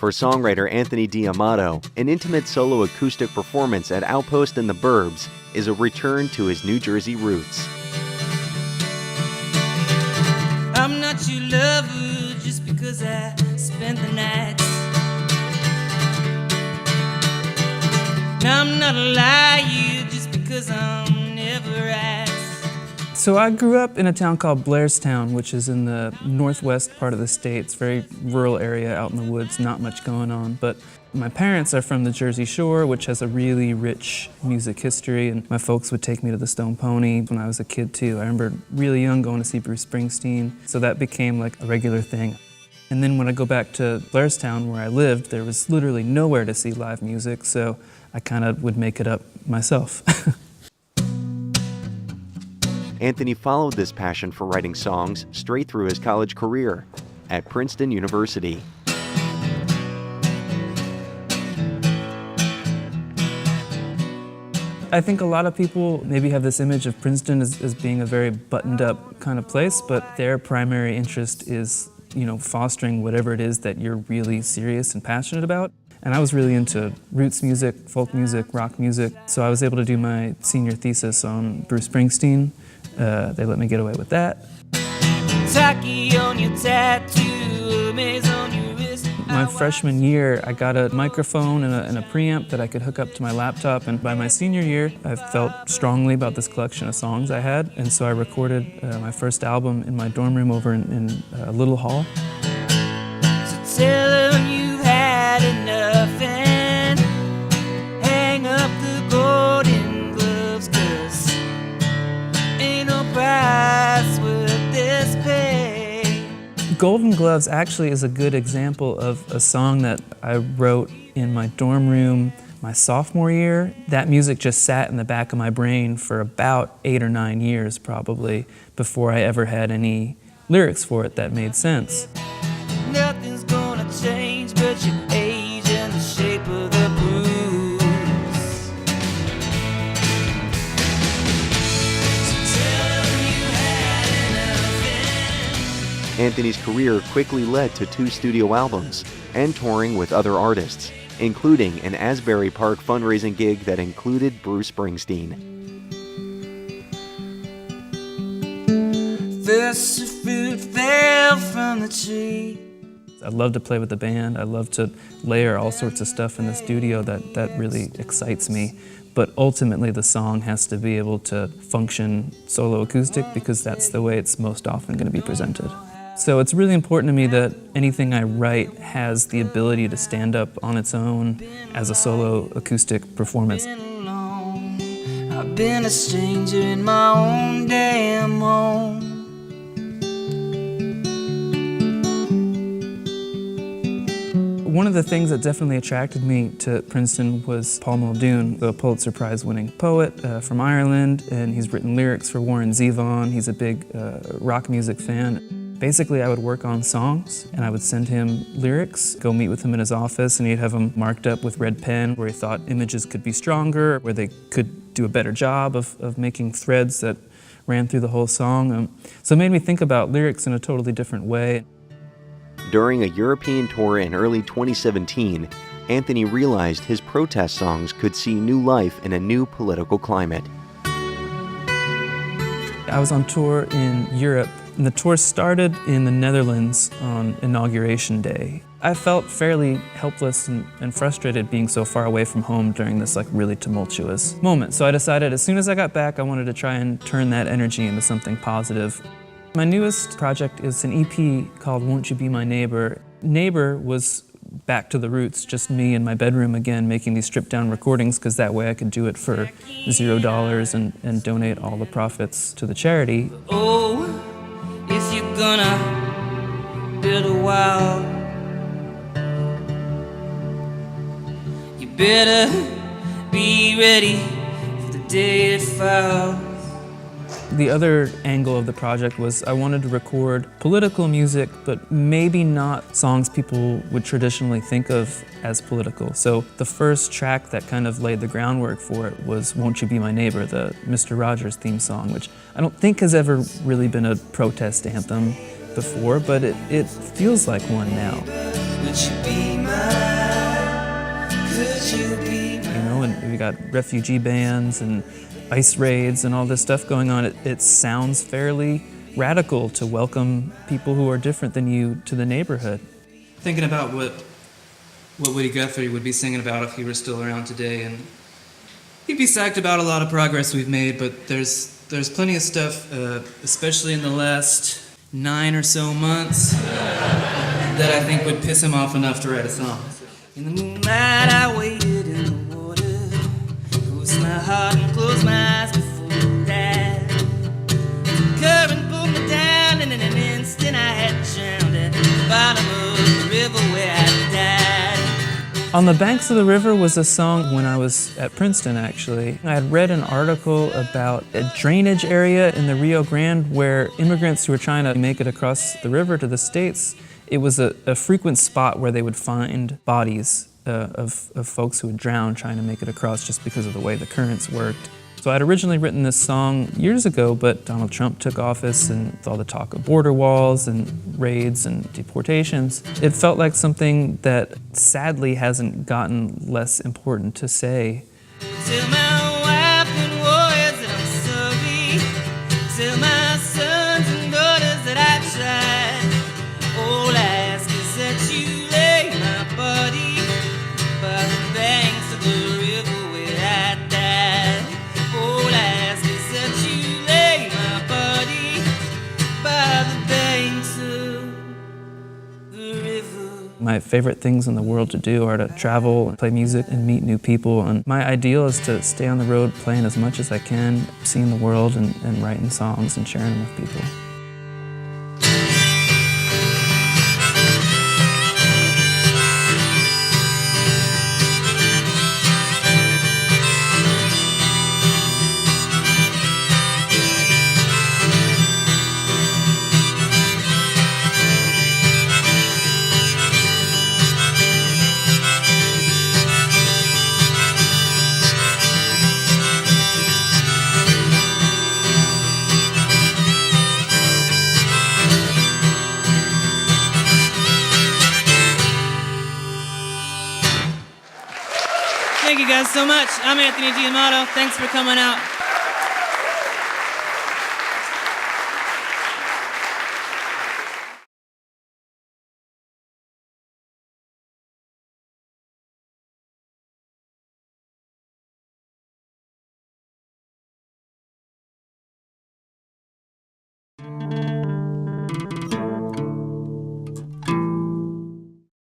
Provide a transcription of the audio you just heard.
For songwriter Anthony D'Amato, an intimate solo acoustic performance at Outpost and the Burbs is a return to his New Jersey roots. I'm not your lover just because I spent the night. I'm not a liar just because I'm never right. So I grew up in a town called Blairstown, which is in the northwest part of the state. It's a very rural area out in the woods, not much going on. But my parents are from the Jersey Shore, which has a really rich music history, and my folks would take me to the Stone Pony when I was a kid too. I remember really young going to see Bruce Springsteen, so that became like a regular thing. And then when I go back to Blairstown where I lived, there was literally nowhere to see live music, so I kind of would make it up myself. Anthony followed this passion for writing songs straight through his college career at Princeton University. I think a lot of people maybe have this image of Princeton as being a very buttoned up kind of place, but their primary interest is, fostering whatever it is that you're really serious and passionate about. And I was really into roots music, folk music, rock music, so I was able to do my senior thesis on Bruce Springsteen. They let me get away with that. On your tattoo, on your wrist. My freshman year, I got a microphone and a preamp that I could hook up to my laptop, and by my senior year, I felt strongly about this collection of songs I had, and so I recorded my first album in my dorm room over in Little Hall. So tell them you've had enough and hang up the golden gloves, 'cause ain't no price worth this pay. Golden Gloves actually is a good example of a song that I wrote in my dorm room my sophomore year. That music just sat in the back of my brain for about 8 or 9 years probably before I ever had any lyrics for it that made sense. Nothing's gonna change but your age and the shape of the bruise. Anthony's career quickly led to 2 studio albums and touring with other artists, including an Asbury Park fundraising gig that included Bruce Springsteen. First fruit fell from the tree. I love to play with the band. I love to layer all sorts of stuff in the studio that really excites me. But ultimately the song has to be able to function solo acoustic because that's the way it's most often going to be presented. So it's really important to me that anything I write has the ability to stand up on its own as a solo acoustic performance. I've been a stranger in my own damn home. One of the things that definitely attracted me to Princeton was Paul Muldoon, the Pulitzer Prize-winning poet from Ireland, and he's written lyrics for Warren Zevon. He's a big rock music fan. Basically, I would work on songs, and I would send him lyrics, go meet with him in his office, and he'd have them marked up with red pen where he thought images could be stronger, where they could do a better job of making threads that ran through the whole song. So it made me think about lyrics in a totally different way. During a European tour in early 2017, Anthony realized his protest songs could see new life in a new political climate. I was on tour in Europe, and the tour started in the Netherlands on Inauguration Day. I felt fairly helpless and frustrated being so far away from home during this really tumultuous moment. So I decided as soon as I got back, I wanted to try and turn that energy into something positive. My newest project is an EP called Won't You Be My Neighbor. Neighbor was back to the roots, just me in my bedroom again, making these stripped down recordings, because that way I could do it for $0 and donate all the profits to the charity. Oh, if you're gonna build a wall, you better be ready for the day it falls. The other angle of the project was I wanted to record political music, but maybe not songs people would traditionally think of as political. So the first track that kind of laid the groundwork for it was Won't You Be My Neighbor, the Mr. Rogers theme song, which I don't think has ever really been a protest anthem before, but it feels like one now. Would you be mine? Could you be mine? You know, and we got refugee bands and ice raids and all this stuff going on. It sounds fairly radical to welcome people who are different than you to the neighborhood. Thinking about what Woody Guthrie would be singing about if he were still around today, and he'd be psyched about a lot of progress we've made, but there's plenty of stuff, especially in the last 9 or so months, that I think would piss him off enough to write a song. In the moonlight I waited in the water, closed my heart and closed my eyes before I died. The current pulled me down, and in an instant I had drowned at the bottom of the river where I died. On the Banks of the River was a song when I was at Princeton, actually. I had read an article about a drainage area in the Rio Grande where immigrants who were trying to make it across the river to the States, it was a frequent spot where they would find bodies of folks who had drowned trying to make it across just because of the way the currents worked. So I'd originally written this song years ago, but Donald Trump took office, and with all the talk of border walls and raids and deportations, it felt like something that sadly hasn't gotten less important to say. Tell my wife and warriors that I'm sorry. Tell my sons and daughters that I tried. All I ask is that you lay my body by the banks of the river where I died. All I ask is that you lay my body by the banks of the river. My favorite things in the world to do are to travel and play music and meet new people. And my ideal is to stay on the road playing as much as I can, seeing the world and writing songs and sharing them with people. Thank you guys so much. I'm Anthony Giamato. Thanks for coming out.